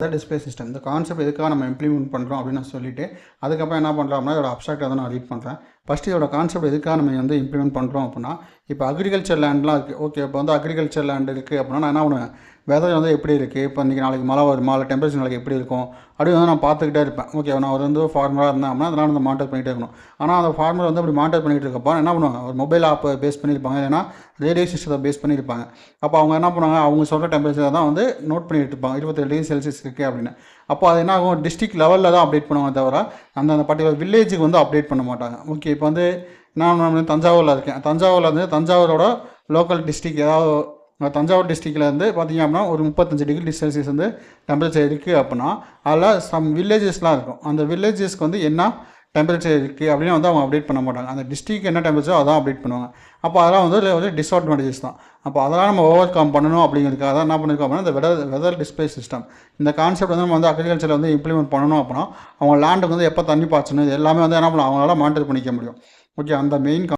Weather display system இந்த concept எதுக்காக நம்ம இம்ப்ளிமெண்ட் பண்ணுறோம் அப்படின்னு நான் சொல்லிவிட்டு அதுக்கப்புறம் என்ன பண்ணுறோம் அப்படின்னா இதோட அப்ஸ்ட்ராக்ட் வந்து நான் ரீட் பண்ணுறேன். ஃபஸ்ட்டு இதோட கான்செப்ட் எதுக்காக நம்ம வந்து இம்ப்ளிமெண்ட் பண்ணுறோம் அப்படின்னா, இப்போ அக்ரிகல்ச்சர் லேண்ட்லாம் இருக்குது. ஓகே, இப்போ வந்து அக்ரிகல்ச்சர் லேண்ட் இருக்குது அப்படின்னா நான் என்ன பண்ணுவேன், வெதர் வந்து எப்படி இருக்குது, இப்போ இன்றைக்கி நாளைக்கு மழை வருமா, இல்லை டெம்பரேச்சர் நாளைக்கு எப்படி இருக்கும் அப்படி வந்து நான் பார்த்துக்கிட்டே இருப்பேன். ஓகே, நான் வந்து ஃபார்மராக இருந்தேன் அப்படின்னா அதனால் வந்து மானிட்டர் பண்ணிகிட்டே இருக்கணும். ஆனால் அந்த ஃபார்மர் வந்து அப்படி மானிட்டர் பண்ணிகிட்டு இருக்கப்போ என்ன பண்ணுவாங்க, ஒரு மொபைல் ஆப்பை பேஸ் பண்ணியிருப்பாங்க, இல்லைன்னா ரேடியோ சிஸ்டத்தை பேஸ் பண்ணியிருப்பாங்க. அப்போ அவங்க என்ன பண்ணுவாங்க, அவங்க சொல்கிற டெம்பரேச்சர் தான் வந்து நோட் பண்ணிட்டு இருப்பாங்க, 27°C இருக்குது அப்படின்னு. அப்போ அது என்ன ஆகும், டிஸ்ட்ரிக்ட் லெவலில் தான் அப்டேட் பண்ணுவாங்க தவிர அந்த பர்டிகுலர் வில்லேஜுக்கு வந்து அப்டேட் பண்ண மாட்டாங்க. ஓகே, இப்போ வந்து நான் தஞ்சாவூரில் இருக்கேன். தஞ்சாவூரில் வந்து தஞ்சாவூரோட லோக்கல் டிஸ்ட்ரிக், ஏதாவது தஞ்சாவூர் டிஸ்ட்ரிக்டில் வந்து பார்த்திங்க அப்படின்னா ஒரு 35°C வந்து டெம்பரேச்சர் இருக்குது அப்படின்னா அதில் சம் வில்லேஜஸ்லாம் இருக்கும். அந்த வில்லேஜஸ்க்கு வந்து என்ன டெம்பரேச்சர் இருக்குது அப்படின்னு வந்து அவங்க அப்டேட் பண்ண மாட்டாங்க. அந்த டிஸ்ட்ரிக் என்ன டெம்பரேச்சர் அதான் அப்டேட் பண்ணுவாங்க. அப்போ அதெல்லாம் வந்து ஒரு டிஸ்அட்வான்டேஜஸ் தான். அப்போ அதெல்லாம் நம்ம ஓவர் கம் பண்ணணும் அப்படிங்கிறதுக்காக தான் என்ன பண்ணியிருக்கோம் அப்படின்னா இந்த வெதர் டிஸ்பிளே சிஸ்டம், இந்த கான்செப்ட் வந்து நம்ம வந்து அக்ரிகல்ச்சரில் வந்து இம்ப்ளிமெண்ட் பண்ணணும் அப்படின்னா அவங்க லேண்டுக்கு வந்து எப்போ தண்ணி பாய்ச்சணும் இது எல்லாமே வந்து என்ன பண்ணலாம் அவங்களால மானிட்டர் பண்ணிக்க முடியும். ஓகே, அந்த மெயின்